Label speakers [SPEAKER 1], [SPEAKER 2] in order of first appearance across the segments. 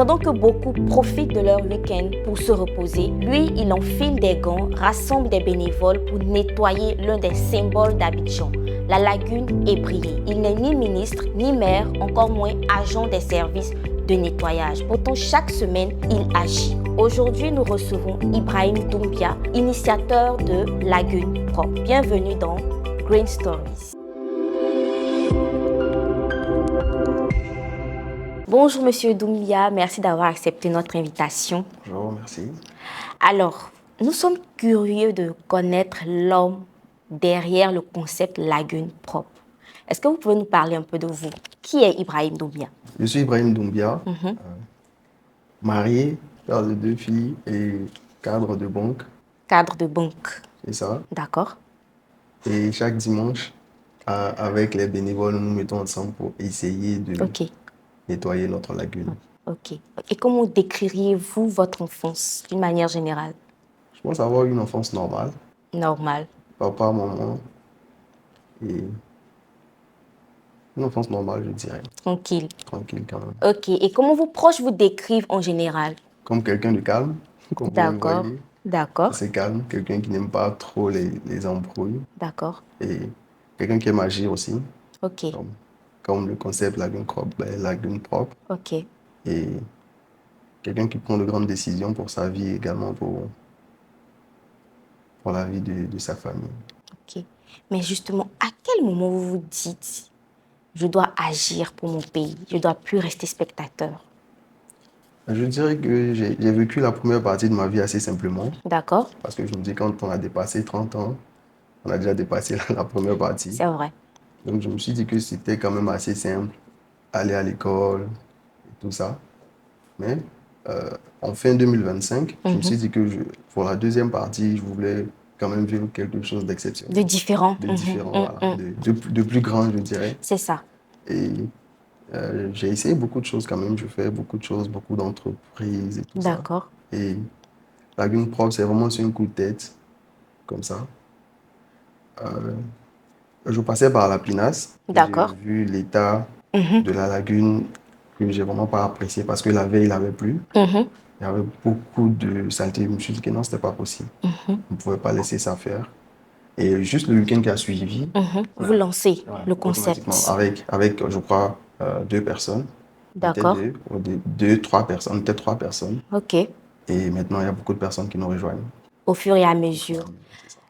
[SPEAKER 1] Pendant que beaucoup profitent de leur week-end pour se reposer, lui, il enfile des gants, rassemble des bénévoles pour nettoyer l'un des symboles d'Abidjan, la lagune ébriée. Il n'est ni ministre, ni maire, encore moins agent des services de nettoyage. Pourtant, chaque semaine, il agit. Aujourd'hui, nous recevons Ibrahim Doumbia, initiateur de Lagune Propre. Bienvenue dans Green Stories. Bonjour Monsieur Doumbia, merci d'avoir accepté notre invitation.
[SPEAKER 2] Bonjour, merci.
[SPEAKER 1] Alors, nous sommes curieux de connaître l'homme derrière le concept Lagune Propre. Est-ce que vous pouvez nous parler un peu de vous? Qui est Ibrahim Doumbia?
[SPEAKER 2] Je suis Ibrahim Doumbia, marié, père de 2 filles et cadre de banque.
[SPEAKER 1] Cadre de banque.
[SPEAKER 2] C'est ça.
[SPEAKER 1] D'accord.
[SPEAKER 2] Et chaque dimanche, avec les bénévoles, nous nous mettons ensemble pour essayer de nettoyer notre lagune.
[SPEAKER 1] Ok. Et comment décririez-vous votre enfance d'une manière générale?
[SPEAKER 2] Je pense avoir une enfance normale.
[SPEAKER 1] Normale.
[SPEAKER 2] Papa, maman et une enfance normale, je dirais.
[SPEAKER 1] Tranquille.
[SPEAKER 2] Tranquille quand même.
[SPEAKER 1] Ok. Et comment vos proches vous décrivent en général?
[SPEAKER 2] Comme quelqu'un de calme, comme vous le
[SPEAKER 1] D'accord.
[SPEAKER 2] voyez.
[SPEAKER 1] D'accord.
[SPEAKER 2] C'est calme, quelqu'un qui n'aime pas trop les embrouilles.
[SPEAKER 1] D'accord.
[SPEAKER 2] Et quelqu'un qui aime agir aussi.
[SPEAKER 1] Ok.
[SPEAKER 2] Comme le concept lagune propre.
[SPEAKER 1] Ok.
[SPEAKER 2] Et quelqu'un qui prend de grandes décisions pour sa vie également, pour la vie de sa famille.
[SPEAKER 1] Ok. Mais justement, à quel moment vous vous dites « je dois agir pour mon pays, je ne dois plus rester spectateur » ?
[SPEAKER 2] Je dirais que j'ai vécu la première partie de ma vie assez simplement.
[SPEAKER 1] D'accord.
[SPEAKER 2] Parce que je me dis, quand on a dépassé 30 ans, on a déjà dépassé la première partie.
[SPEAKER 1] C'est vrai.
[SPEAKER 2] Donc je me suis dit que c'était quand même assez simple, aller à l'école et tout ça. Mais en fin 2025, je me suis dit que pour la deuxième partie, je voulais quand même vivre quelque chose d'exceptionnel.
[SPEAKER 1] De différent.
[SPEAKER 2] De différent, voilà. De plus grand, je dirais.
[SPEAKER 1] C'est ça.
[SPEAKER 2] Et j'ai essayé beaucoup de choses quand même. Je fais beaucoup de choses, beaucoup d'entreprises et tout ça.
[SPEAKER 1] D'accord.
[SPEAKER 2] Et Lagune Propre, c'est vraiment sur un coup de tête, comme ça. Je passais par la Pinasse.
[SPEAKER 1] D'accord.
[SPEAKER 2] J'ai vu l'état de la lagune que j'ai vraiment pas apprécié parce que la veille, il n'avait plu. Il y avait beaucoup de saleté. Je me suis dit que non, c'était pas possible. On ne pouvait pas laisser ça faire. Et juste le week-end qui a suivi,
[SPEAKER 1] vous lancez le concept.
[SPEAKER 2] avec je crois, 2 personnes.
[SPEAKER 1] D'accord.
[SPEAKER 2] Peut-être 3 personnes, peut-être 3 personnes.
[SPEAKER 1] Ok.
[SPEAKER 2] Et maintenant, il y a beaucoup de personnes qui nous rejoignent.
[SPEAKER 1] Au fur et à mesure.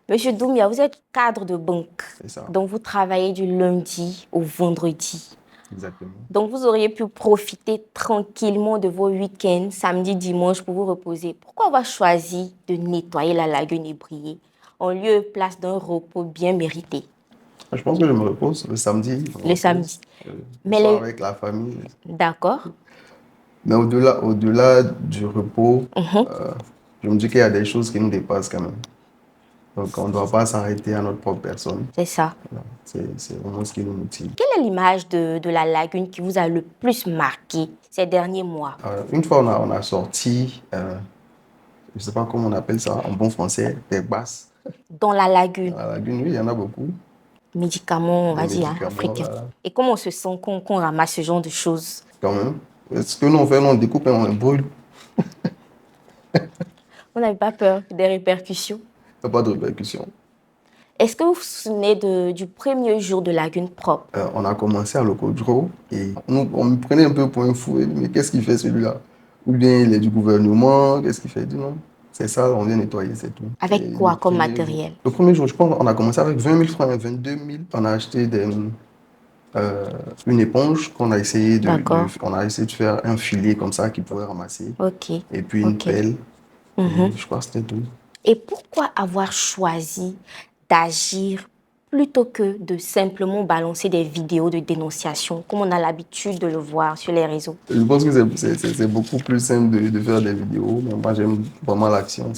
[SPEAKER 1] Monsieur Doumbia, vous êtes cadre de banque.
[SPEAKER 2] C'est ça.
[SPEAKER 1] Donc, vous travaillez du lundi au vendredi.
[SPEAKER 2] Exactement.
[SPEAKER 1] Donc, vous auriez pu profiter tranquillement de vos week-ends, samedi, dimanche, pour vous reposer. Pourquoi avoir choisi de nettoyer la lagune ébriée en lieu et place d'un repos bien mérité?
[SPEAKER 2] Je pense que je me repose le samedi.
[SPEAKER 1] Le samedi.
[SPEAKER 2] Mais avec la famille.
[SPEAKER 1] D'accord.
[SPEAKER 2] Mais au-delà du repos, je me dis qu'il y a des choses qui nous dépassent quand même. Donc, on ne doit pas s'arrêter à notre propre personne.
[SPEAKER 1] C'est ça.
[SPEAKER 2] Voilà. C'est vraiment ce qui nous motive.
[SPEAKER 1] Quelle est l'image de la lagune qui vous a le plus marqué ces derniers mois?
[SPEAKER 2] Une fois, on a sorti, je ne sais pas comment on appelle ça en bon français, des basses.
[SPEAKER 1] Dans la lagune?
[SPEAKER 2] Dans la lagune, oui, il y en a beaucoup.
[SPEAKER 1] Médicaments, on va dire, africains. Voilà. Et comment on se sent quand on ramasse ce genre de choses?
[SPEAKER 2] Quand même. Ce que nous on fait, on découpe et on les brûle.
[SPEAKER 1] Vous n'avez pas peur des répercussions?
[SPEAKER 2] Il n'y a pas de répercussions.
[SPEAKER 1] Est-ce que vous vous souvenez du premier jour de Lagune Propre?
[SPEAKER 2] On a commencé à Locodro et on me prenait un peu pour un fou. Mais qu'est-ce qu'il fait celui-là? Ou bien il est du gouvernement, qu'est-ce qu'il fait? Non, c'est ça, on vient nettoyer, c'est tout.
[SPEAKER 1] Avec quoi comme matériel?
[SPEAKER 2] Le premier jour, je pense qu'on a commencé avec 20 000 francs, 22 000. On a acheté une éponge qu'on a essayé on a essayé de faire un filet comme ça qui pourrait ramasser.
[SPEAKER 1] Ok.
[SPEAKER 2] Et puis une pelle. Et je crois que c'était tout.
[SPEAKER 1] Et pourquoi avoir choisi d'agir plutôt que de simplement balancer des vidéos de dénonciation, comme on a l'habitude de le voir sur les réseaux?
[SPEAKER 2] Je pense que c'est beaucoup plus simple de faire des vidéos. Mais moi, j'aime vraiment l'action.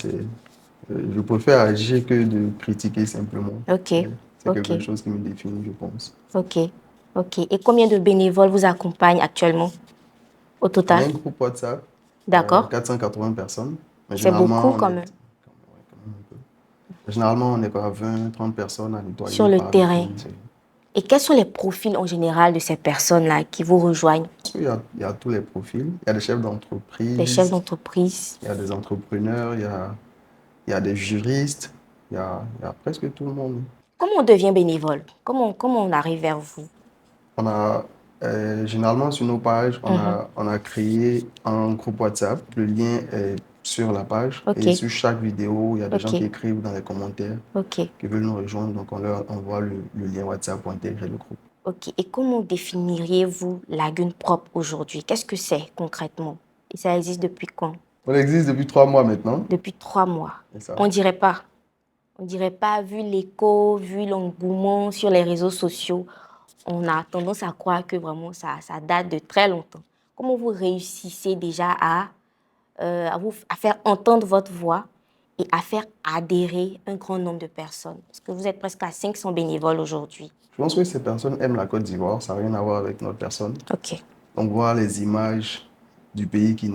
[SPEAKER 2] Je préfère agir que de critiquer simplement.
[SPEAKER 1] Ok.
[SPEAKER 2] C'est quelque chose qui me définit, je pense.
[SPEAKER 1] Ok. Ok. Et combien de bénévoles vous accompagnent actuellement au total?
[SPEAKER 2] On a un groupe WhatsApp.
[SPEAKER 1] D'accord.
[SPEAKER 2] 480 personnes.
[SPEAKER 1] C'est beaucoup quand même.
[SPEAKER 2] Généralement, on est à 20-30 personnes à nettoyer.
[SPEAKER 1] Sur le terrain. Et quels sont les profils en général de ces personnes-là qui vous rejoignent?
[SPEAKER 2] il y a tous les profils. Il y a des chefs
[SPEAKER 1] Des chefs
[SPEAKER 2] d'entreprise,
[SPEAKER 1] d'entreprise.
[SPEAKER 2] il y a des entrepreneurs, il y a des juristes, il y a presque tout le monde.
[SPEAKER 1] Comment on devient bénévole? Comment on arrive vers vous?
[SPEAKER 2] On a, généralement, sur nos pages,
[SPEAKER 1] Mhm.
[SPEAKER 2] on a créé un groupe WhatsApp. Le lien est sur la page.
[SPEAKER 1] Ok,
[SPEAKER 2] Et sur chaque vidéo, il y a des gens qui
[SPEAKER 1] ok,
[SPEAKER 2] écrivent dans les commentaires
[SPEAKER 1] ok,
[SPEAKER 2] qui veulent nous rejoindre. Donc, on leur envoie le lien WhatsApp pour intégrer le groupe.
[SPEAKER 1] ok. Et comment définiriez-vous Lagune propre aujourd'hui? Qu'est-ce que c'est concrètement? Et ça existe depuis quand?
[SPEAKER 2] On existe depuis 3 mois maintenant.
[SPEAKER 1] Depuis 3 mois.
[SPEAKER 2] C'est ça.
[SPEAKER 1] On dirait pas. On dirait pas, vu l'écho, vu l'engouement sur les réseaux sociaux, on a tendance à croire que vraiment ça date de très longtemps. Comment vous réussissez déjà à faire entendre votre voix et à faire adhérer un grand nombre de personnes? Parce que vous êtes presque à 500 bénévoles aujourd'hui.
[SPEAKER 2] Je pense que ces personnes aiment la Côte d'Ivoire. Ça n'a rien à voir avec notre personne.
[SPEAKER 1] Ok.
[SPEAKER 2] Donc, voir les images du pays qui,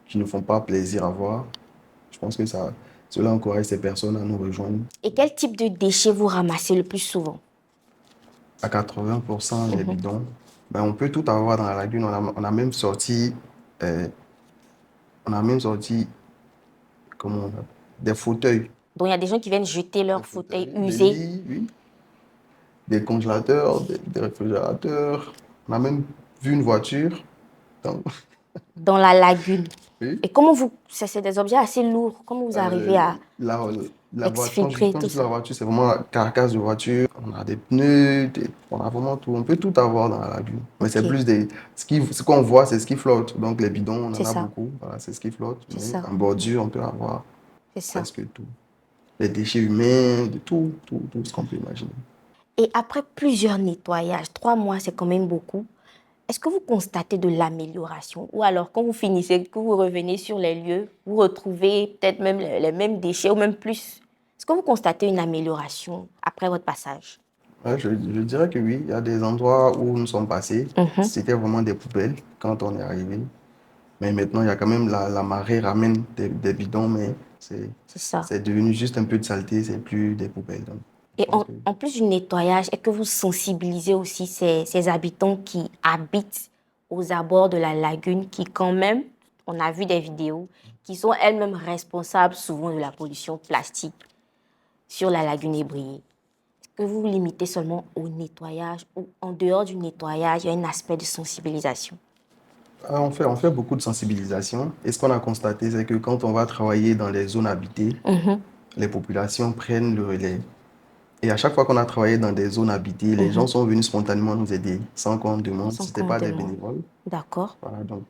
[SPEAKER 2] qui ne font pas plaisir à voir, je pense que cela encourage ces personnes à nous rejoindre.
[SPEAKER 1] Et quel type de déchets vous ramassez le plus souvent?
[SPEAKER 2] À 80%, les bidons. Ben, on peut tout avoir dans la lagune. Euh, on a même sorti comment on appelle, des fauteuils.
[SPEAKER 1] Donc, il y a des gens qui viennent jeter
[SPEAKER 2] Des
[SPEAKER 1] leurs fauteuils
[SPEAKER 2] fauteuils, des
[SPEAKER 1] usés
[SPEAKER 2] lits, oui, des congélateurs, des réfrigérateurs. On a même vu une voiture. Donc,
[SPEAKER 1] dans la lagune.
[SPEAKER 2] oui.
[SPEAKER 1] Et comment vous... C'est des objets assez lourds. Comment vous arrivez à
[SPEAKER 2] La,
[SPEAKER 1] exfiltrer
[SPEAKER 2] quand
[SPEAKER 1] tout
[SPEAKER 2] je dis la
[SPEAKER 1] ça?
[SPEAKER 2] voiture, c'est vraiment la carcasse de voiture. On a des pneus, on a vraiment tout. On peut tout avoir dans la lagune. Mais c'est
[SPEAKER 1] Ok,
[SPEAKER 2] plus ce qu'on voit, c'est ce qui flotte. Donc les bidons, on
[SPEAKER 1] c'est
[SPEAKER 2] en a
[SPEAKER 1] ça,
[SPEAKER 2] beaucoup. Voilà, c'est ce qui flotte.
[SPEAKER 1] c'est
[SPEAKER 2] Mais
[SPEAKER 1] ça,
[SPEAKER 2] en bordure, on peut avoir
[SPEAKER 1] c'est ça.
[SPEAKER 2] presque tout. Les déchets humains, de tout ce qu'on peut imaginer.
[SPEAKER 1] Et après plusieurs nettoyages, 3 mois, c'est quand même beaucoup. Est-ce que vous constatez de l'amélioration? Ou alors, quand vous finissez, que vous revenez sur les lieux, vous retrouvez peut-être même les mêmes déchets ou même plus? Est-ce que vous constatez une amélioration après votre passage?
[SPEAKER 2] Ouais, je dirais que oui. Il y a des endroits où nous sommes passés.
[SPEAKER 1] Mhm.
[SPEAKER 2] C'était vraiment des poubelles quand on est arrivé. Mais maintenant, il y a quand même la marée ramène des bidons, mais
[SPEAKER 1] C'est ça.
[SPEAKER 2] c'est devenu juste un peu de saleté, c'est plus des poubelles. Donc, je
[SPEAKER 1] Et
[SPEAKER 2] pense que
[SPEAKER 1] en plus du nettoyage, est-ce que vous sensibilisez aussi ces habitants qui habitent aux abords de la lagune, qui quand même, on a vu des vidéos, qui sont elles-mêmes responsables souvent de la pollution plastique sur la lagune ébriée? Est-ce que vous vous limitez seulement au nettoyage ou en dehors du nettoyage, il y a un aspect de sensibilisation?
[SPEAKER 2] on fait beaucoup de sensibilisation. Et ce qu'on a constaté, c'est que quand on va travailler dans les zones habitées,
[SPEAKER 1] Mhm,
[SPEAKER 2] les populations prennent le relais. Et à chaque fois qu'on a travaillé dans des zones habitées, les gens
[SPEAKER 1] mhm.
[SPEAKER 2] sont venus spontanément nous aider, sans qu'on demande. Ce
[SPEAKER 1] Sans
[SPEAKER 2] n'était
[SPEAKER 1] qu'on
[SPEAKER 2] pas des
[SPEAKER 1] demande.
[SPEAKER 2] bénévoles.
[SPEAKER 1] D'accord.
[SPEAKER 2] Voilà, donc,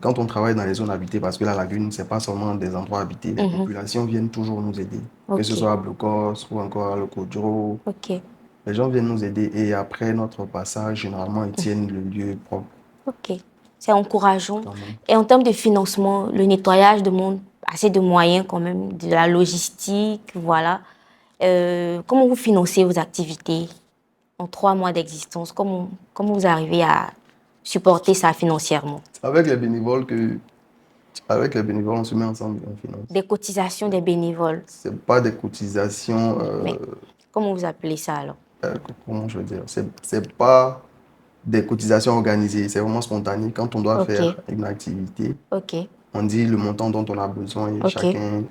[SPEAKER 2] quand on travaille dans les zones habitées, parce que la lagune, ce n'est pas seulement des endroits habités, les
[SPEAKER 1] Mhm.
[SPEAKER 2] populations viennent toujours nous aider. Que ce
[SPEAKER 1] Ok,
[SPEAKER 2] soit à Blocos ou encore à Lokodro,
[SPEAKER 1] ok,
[SPEAKER 2] les gens viennent nous aider et après notre passage, généralement, ils tiennent le lieu propre.
[SPEAKER 1] ok. C'est encourageant.
[SPEAKER 2] Quand même.
[SPEAKER 1] Et en termes de financement, le nettoyage demande assez de moyens quand même, de la logistique, voilà. Comment vous financez vos activités en 3 mois d'existence? Comment vous arrivez à supporter ça financièrement?
[SPEAKER 2] Avec les bénévoles avec les bénévoles, on se met ensemble et on finance.
[SPEAKER 1] Des cotisations des bénévoles.
[SPEAKER 2] C'est pas des cotisations,
[SPEAKER 1] Mais comment vous appelez ça alors?
[SPEAKER 2] euh, comment je veux dire, c'est pas des cotisations organisées, c'est vraiment spontané. Quand on doit
[SPEAKER 1] Ok,
[SPEAKER 2] faire une activité,
[SPEAKER 1] ok,
[SPEAKER 2] on dit le montant dont on a besoin et
[SPEAKER 1] ok,
[SPEAKER 2] chacun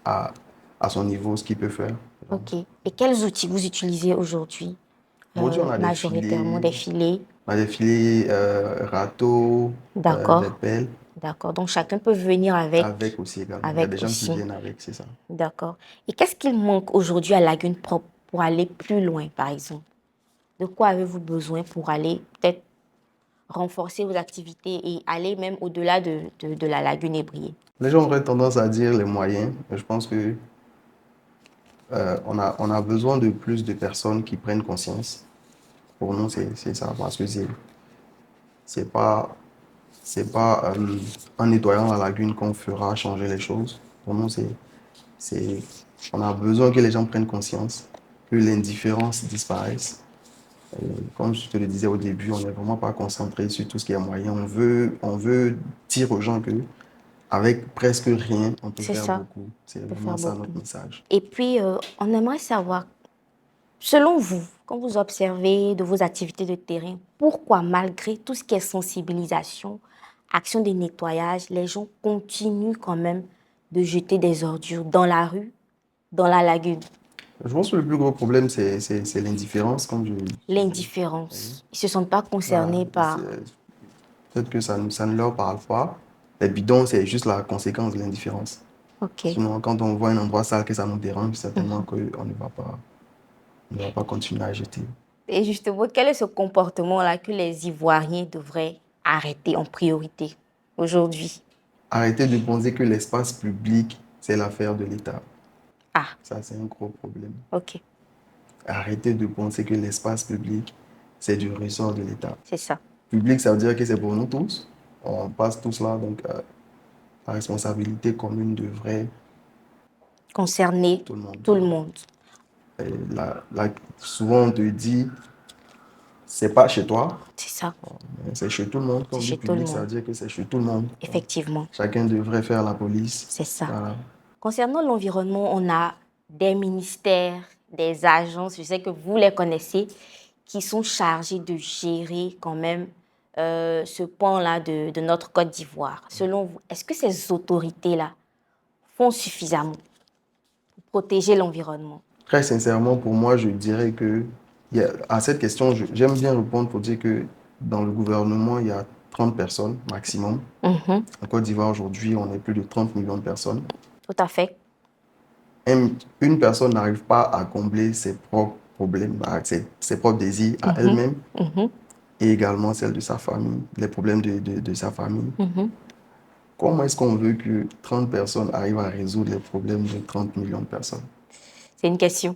[SPEAKER 2] a à son niveau ce qu'il peut faire. Donc,
[SPEAKER 1] ok. Et quels outils vous utilisez aujourd'hui?
[SPEAKER 2] aujourd'hui,
[SPEAKER 1] Majoritairement des filets.
[SPEAKER 2] on a des filets, râteaux, des
[SPEAKER 1] D'accord,
[SPEAKER 2] pelles,
[SPEAKER 1] d'accord. Donc chacun peut venir
[SPEAKER 2] avec aussi également. Il y a des
[SPEAKER 1] avec
[SPEAKER 2] gens qui
[SPEAKER 1] aussi.
[SPEAKER 2] viennent avec, c'est ça.
[SPEAKER 1] D'accord. Et qu'est-ce qu'il manque aujourd'hui à Lagune Propre pour aller plus loin, par exemple? De quoi avez-vous besoin pour aller peut-être renforcer vos activités et aller même au-delà de la lagune ébriée?
[SPEAKER 2] Les gens auraient tendance à dire les moyens, mais je pense que on a besoin de plus de personnes qui prennent conscience. Pour nous, c'est ça, parce que c'est pas, c'est pas en nettoyant la lagune qu'on fera changer les choses. Pour nous, c'est, on a besoin que les gens prennent conscience, que l'indifférence disparaisse. Comme je te le disais au début, on n'est vraiment pas concentré sur tout ce qui est moyen. On veut dire aux gens que avec presque rien, on peut
[SPEAKER 1] C'est
[SPEAKER 2] faire
[SPEAKER 1] ça,
[SPEAKER 2] beaucoup. C'est
[SPEAKER 1] on peut
[SPEAKER 2] vraiment
[SPEAKER 1] faire
[SPEAKER 2] ça
[SPEAKER 1] beaucoup.
[SPEAKER 2] notre message.
[SPEAKER 1] Et puis, on aimerait savoir Selon vous, quand vous observez de vos activités de terrain, pourquoi malgré tout ce qui est sensibilisation, action de nettoyage, les gens continuent quand même de jeter des ordures dans la rue, dans la lagune?
[SPEAKER 2] Je pense que le plus gros problème, c'est l'indifférence, comme je disais.
[SPEAKER 1] L'indifférence. Ils ne se sentent pas
[SPEAKER 2] Voilà.
[SPEAKER 1] concernés par...
[SPEAKER 2] Peut-être que ça ne leur parle pas. Les bidons, c'est juste la conséquence de l'indifférence.
[SPEAKER 1] OK.
[SPEAKER 2] Sinon, quand on voit un endroit sale que ça nous dérange, certainement qu'on ne va pas continuer à jeter.
[SPEAKER 1] Et justement, quel est ce comportement-là que les Ivoiriens devraient arrêter en priorité aujourd'hui?
[SPEAKER 2] Arrêter de penser que l'espace public, c'est l'affaire de l'État.
[SPEAKER 1] Ah,
[SPEAKER 2] Ça, c'est un gros problème.
[SPEAKER 1] OK,
[SPEAKER 2] Arrêter de penser que l'espace public, c'est du ressort de l'État.
[SPEAKER 1] c'est ça.
[SPEAKER 2] Public, ça veut dire que c'est pour nous tous. On passe tous là, donc la responsabilité commune devrait
[SPEAKER 1] Concerner
[SPEAKER 2] tout le monde.
[SPEAKER 1] tout le monde.
[SPEAKER 2] Et souvent, on te dit, c'est pas chez toi,
[SPEAKER 1] C'est ça,
[SPEAKER 2] mais c'est chez tout le monde. Quand on
[SPEAKER 1] c'est
[SPEAKER 2] dit
[SPEAKER 1] chez tout le
[SPEAKER 2] public, ça veut
[SPEAKER 1] monde.
[SPEAKER 2] dire que c'est chez tout le monde.
[SPEAKER 1] Effectivement,
[SPEAKER 2] Chacun devrait faire la police.
[SPEAKER 1] c'est ça.
[SPEAKER 2] Voilà.
[SPEAKER 1] Concernant l'environnement, on a des ministères, des agences, je sais que vous les connaissez, qui sont chargés de gérer quand même ce pan-là de notre Côte d'Ivoire. Selon vous, est-ce que ces autorités-là font suffisamment pour protéger l'environnement?
[SPEAKER 2] Très sincèrement, pour moi, je dirais que à cette question, j'aime bien répondre pour dire que dans le gouvernement, il y a 30 personnes maximum.
[SPEAKER 1] Mhm,
[SPEAKER 2] En Côte d'Ivoire, aujourd'hui, on est plus de 30 millions de personnes.
[SPEAKER 1] tout à fait.
[SPEAKER 2] Une personne n'arrive pas à combler ses propres problèmes, ses propres désirs à
[SPEAKER 1] Mhm,
[SPEAKER 2] elle-même
[SPEAKER 1] mhm,
[SPEAKER 2] et également celle de sa famille, les problèmes de sa famille.
[SPEAKER 1] mhm.
[SPEAKER 2] Comment est-ce qu'on veut que 30 personnes arrivent à résoudre les problèmes de 30 millions de personnes?
[SPEAKER 1] C'est une question.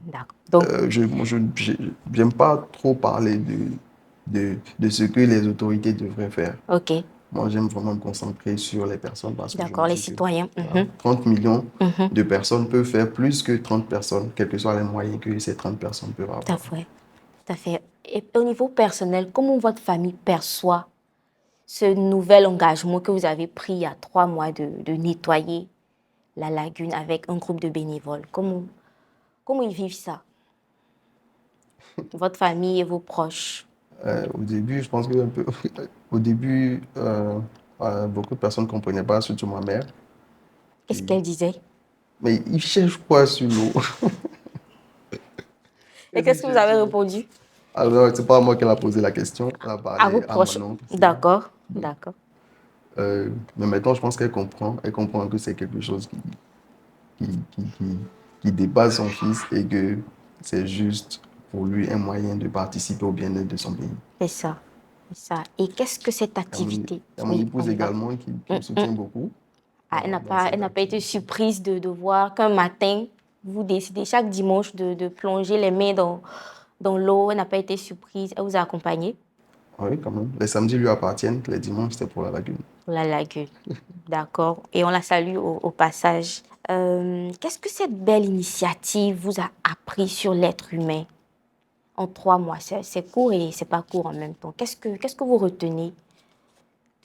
[SPEAKER 1] D'accord. Donc,
[SPEAKER 2] Je n'aime pas trop parler de ce que les autorités devraient faire.
[SPEAKER 1] OK.
[SPEAKER 2] Moi, j'aime vraiment me concentrer sur les personnes parce que je
[SPEAKER 1] D'accord,
[SPEAKER 2] me
[SPEAKER 1] les
[SPEAKER 2] dis que
[SPEAKER 1] citoyens.
[SPEAKER 2] voilà,
[SPEAKER 1] Mhm,
[SPEAKER 2] 30 millions
[SPEAKER 1] mhm.
[SPEAKER 2] de personnes peuvent faire plus que 30 personnes, quels que soient les moyens que ces 30 personnes peuvent
[SPEAKER 1] Tout à
[SPEAKER 2] avoir.
[SPEAKER 1] fait. Tout à fait. Et au niveau personnel, comment votre famille perçoit ce nouvel engagement que vous avez pris il y a 3 mois de nettoyer la lagune avec un groupe de bénévoles? Comment ils vivent ça? Votre famille et vos proches.
[SPEAKER 2] Au début, je pense que au début, beaucoup de personnes ne comprenaient pas, surtout ma mère.
[SPEAKER 1] Qu'est-ce qu'elle disait?
[SPEAKER 2] Mais ils cherchent quoi sur l'eau?
[SPEAKER 1] Et qu'est-ce que vous avez répondu?
[SPEAKER 2] Alors, c'est pas moi qui a posé la question, elle a
[SPEAKER 1] À vos
[SPEAKER 2] parlé à
[SPEAKER 1] proches.
[SPEAKER 2] mon oncle.
[SPEAKER 1] D'accord, d'accord.
[SPEAKER 2] Mais maintenant, je pense qu'elle comprend. Elle comprend que c'est quelque chose qui, qui, qui, qui dépasse son fils et que c'est juste pour lui un moyen de participer au bien-être de son pays.
[SPEAKER 1] C'est ça. C'est ça. Et qu'est-ce que cette activité?
[SPEAKER 2] Il y a mon
[SPEAKER 1] Oui, on
[SPEAKER 2] épouse
[SPEAKER 1] y va.
[SPEAKER 2] également qui me soutient beaucoup
[SPEAKER 1] Ah, elle n'a
[SPEAKER 2] dans
[SPEAKER 1] pas,
[SPEAKER 2] cette
[SPEAKER 1] elle n'a pas été
[SPEAKER 2] activité.
[SPEAKER 1] surprise de voir qu'un matin, vous décidez chaque dimanche de plonger les mains dans l'eau. Elle n'a pas été surprise. Elle vous a accompagné
[SPEAKER 2] Oui, quand même. Les samedis lui appartiennent, les dimanches, c'est pour la lagune.
[SPEAKER 1] pour la lagune. D'accord. Et on la salue au passage. Qu'est-ce que cette belle initiative vous a appris sur l'être humain en 3 mois? C'est court et c'est pas court en même temps. Qu'est-ce que vous retenez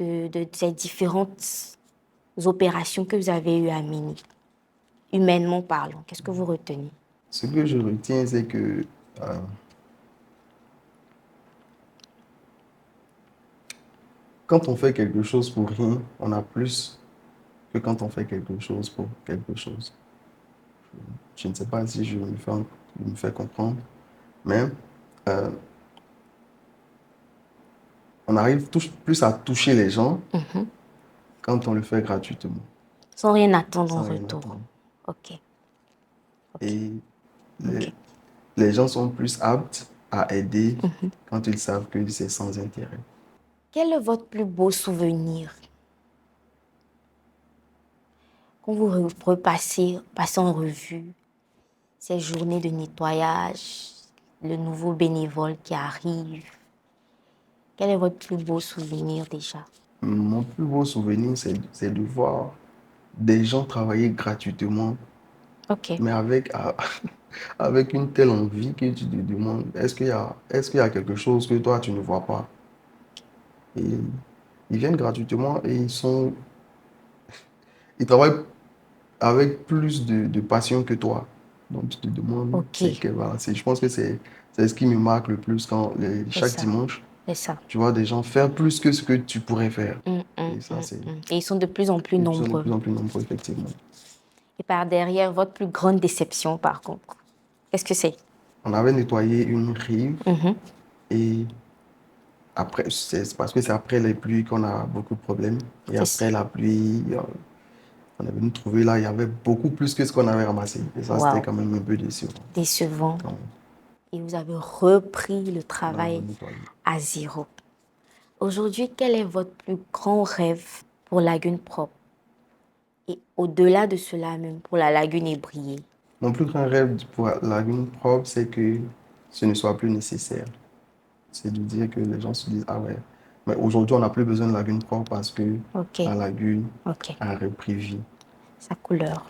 [SPEAKER 1] de ces différentes opérations que vous avez eues à mener, humainement parlant? Qu'est-ce que vous retenez?
[SPEAKER 2] Ce que je retiens, c'est que quand on fait quelque chose pour rien, on a plus que quand on fait quelque chose pour quelque chose. Je ne sais pas si je me fais comprendre, mais euh, on arrive plus à toucher les gens quand on le fait gratuitement,
[SPEAKER 1] Sans rien attendre en
[SPEAKER 2] sans rien
[SPEAKER 1] retour.
[SPEAKER 2] attendre.
[SPEAKER 1] OK.
[SPEAKER 2] Et
[SPEAKER 1] OK.
[SPEAKER 2] les gens sont plus aptes à aider quand ils savent que c'est sans intérêt.
[SPEAKER 1] Quel est votre plus beau souvenir quand vous passez en revue ces journées de nettoyage, le nouveau bénévole qui arrive? Quel est votre plus beau souvenir déjà?
[SPEAKER 2] Mon plus beau souvenir, c'est de voir des gens travailler gratuitement,
[SPEAKER 1] OK.
[SPEAKER 2] mais avec une telle envie que tu te demandes, est-ce qu'il y a quelque chose que toi, tu ne vois pas? Et ils viennent gratuitement et ils travaillent avec plus de passion que toi. dont tu te demandes.
[SPEAKER 1] Ok.
[SPEAKER 2] C'est que, voilà, je pense que c'est ce qui me marque le plus quand
[SPEAKER 1] C'est
[SPEAKER 2] chaque
[SPEAKER 1] ça.
[SPEAKER 2] dimanche,
[SPEAKER 1] C'est ça.
[SPEAKER 2] tu vois des gens faire plus que ce que tu pourrais faire. Et ça, c'est...
[SPEAKER 1] Et ils sont de plus en plus
[SPEAKER 2] Ils sont de
[SPEAKER 1] nombreux.
[SPEAKER 2] plus en plus nombreux, effectivement.
[SPEAKER 1] Et par derrière, votre plus grande déception, par contre, qu'est-ce que c'est?
[SPEAKER 2] On avait nettoyé une rive
[SPEAKER 1] Mhm.
[SPEAKER 2] et après, c'est parce que c'est après les pluies qu'on a beaucoup de problèmes. Et
[SPEAKER 1] C'est ça.
[SPEAKER 2] après la pluie, on est venu trouver là, il y avait beaucoup plus que ce qu'on avait ramassé. Et ça, c'était
[SPEAKER 1] Waouh,
[SPEAKER 2] quand même un peu décevant.
[SPEAKER 1] décevant.
[SPEAKER 2] Donc,
[SPEAKER 1] Et vous avez repris le
[SPEAKER 2] on a
[SPEAKER 1] travail
[SPEAKER 2] nettoyé.
[SPEAKER 1] à zéro. Aujourd'hui, quel est votre plus grand rêve pour Lagune Propre? Et au-delà de cela même, pour la Lagune Ébriée.
[SPEAKER 2] Mon plus grand rêve pour la lagune propre, c'est que ce ne soit plus nécessaire. C'est de dire que les gens se disent, ah ouais, mais aujourd'hui, on n'a plus besoin de lagune propre parce que
[SPEAKER 1] Ok,
[SPEAKER 2] la lagune
[SPEAKER 1] ok.
[SPEAKER 2] a repris vie.
[SPEAKER 1] Sa couleur.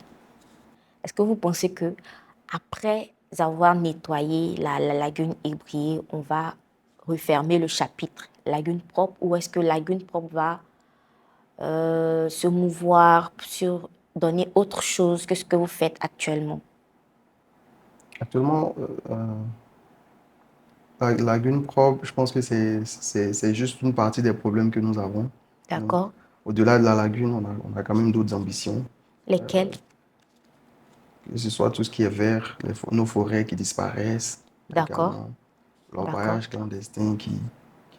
[SPEAKER 1] Est-ce que vous pensez que après avoir nettoyé la lagune ébriée, on va refermer le chapitre lagune propre ou est-ce que lagune propre va se mouvoir sur donner autre chose que ce que vous faites actuellement?
[SPEAKER 2] Actuellement, la lagune propre, je pense que c'est juste une partie des problèmes que nous avons. Nous,
[SPEAKER 1] D'accord?
[SPEAKER 2] au-delà de la lagune, on a quand même d'autres ambitions,
[SPEAKER 1] Lesquels?
[SPEAKER 2] que ce soit tout ce qui est vert, nos forêts qui disparaissent
[SPEAKER 1] D'accord?
[SPEAKER 2] également,
[SPEAKER 1] D'accord?
[SPEAKER 2] l'orpaillage clandestin qui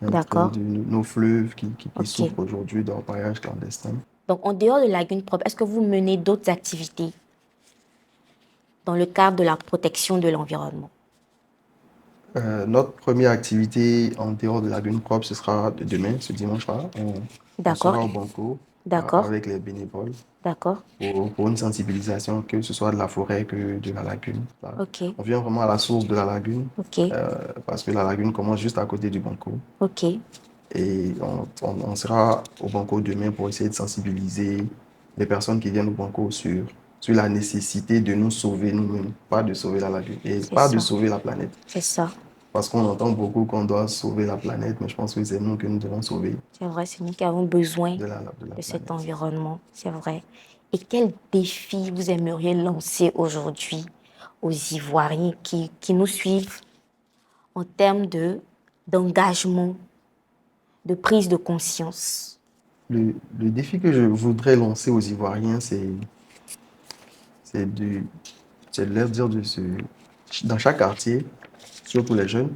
[SPEAKER 2] est en train
[SPEAKER 1] D'accord?
[SPEAKER 2] de... Nos fleuves qui
[SPEAKER 1] Ok.
[SPEAKER 2] souffrent aujourd'hui d'orpaillage clandestin.
[SPEAKER 1] Donc, en dehors de lagune propre, est-ce que vous menez d'autres activités dans le cadre de la protection de l'environnement?
[SPEAKER 2] Notre première activité en dehors de lagune propre, ce sera demain, ce dimanche-là. On
[SPEAKER 1] D'accord?
[SPEAKER 2] sera au Banco
[SPEAKER 1] D'accord?
[SPEAKER 2] avec les bénévoles
[SPEAKER 1] D'accord?
[SPEAKER 2] pour une sensibilisation, que ce soit de la forêt que de la lagune. Là,
[SPEAKER 1] Ok.
[SPEAKER 2] on vient vraiment à la source de la lagune,
[SPEAKER 1] Ok.
[SPEAKER 2] parce que la lagune commence juste à côté du Banco.
[SPEAKER 1] Ok.
[SPEAKER 2] Et on sera au Banco demain pour essayer de sensibiliser les personnes qui viennent au Banco sur la nécessité de nous sauver nous-mêmes, pas de sauver la lagune et
[SPEAKER 1] C'est
[SPEAKER 2] pas de
[SPEAKER 1] ça.
[SPEAKER 2] sauver la planète.
[SPEAKER 1] C'est ça.
[SPEAKER 2] Parce qu'on entend beaucoup qu'on doit sauver la planète, mais je pense que c'est nous que nous devons sauver
[SPEAKER 1] C'est vrai, c'est nous qui avons besoin
[SPEAKER 2] de la
[SPEAKER 1] de cet
[SPEAKER 2] planète.
[SPEAKER 1] environnement. C'est vrai. Et quel défi vous aimeriez lancer aujourd'hui aux Ivoiriens qui nous suivent en termes d'engagement, de prise de conscience?
[SPEAKER 2] Le défi que je voudrais lancer aux Ivoiriens, c'est de, c'est de leur dire dans chaque quartier, surtout les jeunes,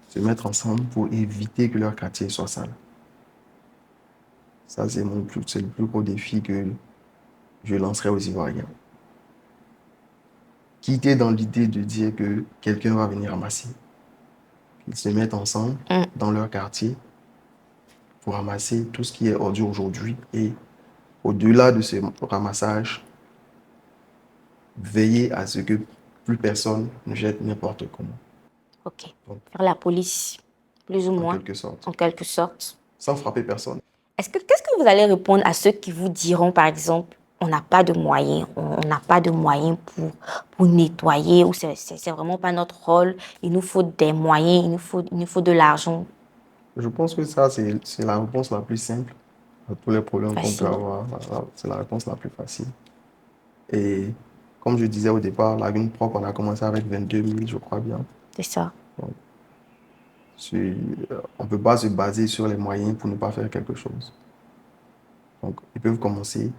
[SPEAKER 2] se mettre ensemble pour éviter que leur quartier soit sale. Ça, c'est le plus gros défi que je lancerai aux Ivoiriens. Quitter dans l'idée de dire que quelqu'un va venir ramasser. Ils se mettent ensemble dans leur quartier pour ramasser tout ce qui est ordure aujourd'hui. Et au-delà de ce ramassage, veiller à ce que plus personne ne jette n'importe comment.
[SPEAKER 1] Ok.
[SPEAKER 2] Donc,
[SPEAKER 1] Faire la police, plus ou
[SPEAKER 2] en
[SPEAKER 1] moins,
[SPEAKER 2] quelque sorte.
[SPEAKER 1] en quelque sorte.
[SPEAKER 2] Sans frapper personne.
[SPEAKER 1] Qu'est-ce que vous allez répondre à ceux qui vous diront, par exemple, on n'a pas de moyens, on n'a pas de moyens pour nettoyer, ou c'est vraiment pas notre rôle, il nous faut des moyens, il nous faut de l'argent
[SPEAKER 2] Je pense que ça, c'est la réponse la plus simple à tous les problèmes qu'on peut
[SPEAKER 1] facile.
[SPEAKER 2] avoir. C'est la réponse la plus facile. Et comme je disais au départ, la Lagune propre, on a commencé avec 22 000, je crois bien.
[SPEAKER 1] C'est ça.
[SPEAKER 2] Donc, on ne peut pas se baser sur les moyens pour ne pas faire quelque chose. Donc, ils peuvent commencer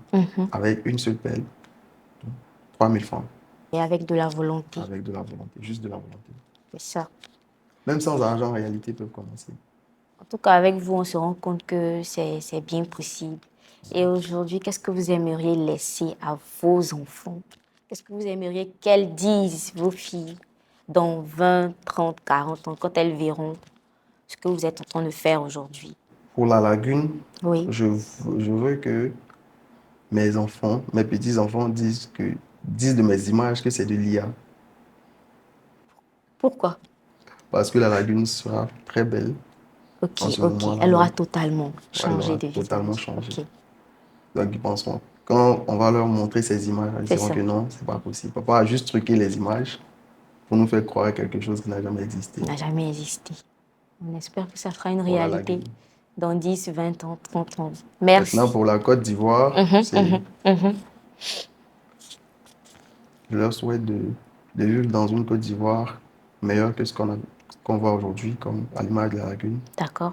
[SPEAKER 2] avec une seule pelle, 3 000 francs,
[SPEAKER 1] Et avec de la volonté.
[SPEAKER 2] avec de la volonté, juste de la volonté.
[SPEAKER 1] C'est ça.
[SPEAKER 2] Même sans argent, en réalité, ils peuvent commencer.
[SPEAKER 1] En tout cas, avec vous, on se rend compte que c'est bien possible. Et aujourd'hui, qu'est-ce que vous aimeriez laisser à vos enfants? Qu'est-ce que vous aimeriez qu'elles disent, vos filles, dans 20, 30, 40 ans, quand elles verront ce que vous êtes en train de faire aujourd'hui?
[SPEAKER 2] Pour la lagune,
[SPEAKER 1] Oui.
[SPEAKER 2] je veux que mes enfants, mes petits-enfants disent de mes images que c'est de l'IA.
[SPEAKER 1] Pourquoi?
[SPEAKER 2] Parce que la lagune sera très belle
[SPEAKER 1] Ok,
[SPEAKER 2] en ce
[SPEAKER 1] ok.
[SPEAKER 2] moment-là
[SPEAKER 1] Elle aura
[SPEAKER 2] même.
[SPEAKER 1] totalement
[SPEAKER 2] Ouais, elle
[SPEAKER 1] changé
[SPEAKER 2] aura
[SPEAKER 1] de
[SPEAKER 2] totalement
[SPEAKER 1] visage.
[SPEAKER 2] changé.
[SPEAKER 1] Ok,
[SPEAKER 2] Donc, ils penseront. Quand on va leur montrer ces images, ils
[SPEAKER 1] c'est
[SPEAKER 2] diront
[SPEAKER 1] ça.
[SPEAKER 2] que non, c'est pas possible. Papa a juste truqué les images pour nous faire croire à quelque chose qui n'a jamais existé.
[SPEAKER 1] Ça n'a jamais existé. On espère que ça sera une
[SPEAKER 2] Pour la
[SPEAKER 1] réalité
[SPEAKER 2] lagune.
[SPEAKER 1] dans 10, 20 ans, 30 ans.
[SPEAKER 2] Maintenant,
[SPEAKER 1] Merci.
[SPEAKER 2] pour la Côte d'Ivoire, je leur souhaite de vivre dans une Côte d'Ivoire meilleure que ce qu'on voit aujourd'hui, comme à l'image de la lagune.
[SPEAKER 1] D'accord.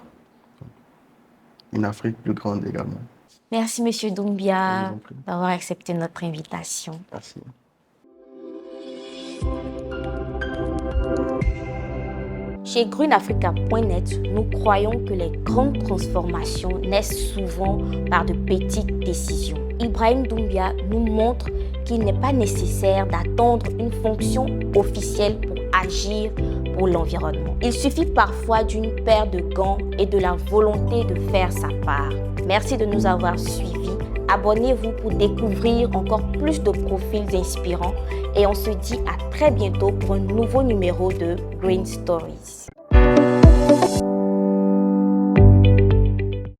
[SPEAKER 2] Une Afrique plus grande également.
[SPEAKER 1] Merci, Monsieur Doumbia,
[SPEAKER 2] Je vous en prie.
[SPEAKER 1] d'avoir accepté notre invitation.
[SPEAKER 2] Merci.
[SPEAKER 1] Chez GreenAfrica.net, nous croyons que les grandes transformations naissent souvent par de petites décisions. Ibrahim Doumbia nous montre qu'il n'est pas nécessaire d'attendre une fonction officielle pour agir pour l'environnement. Il suffit parfois d'une paire de gants et de la volonté de faire sa part. Merci de nous avoir suivis. Abonnez-vous pour découvrir encore plus de profils inspirants et on se dit à très bientôt pour un nouveau numéro de Green Stories.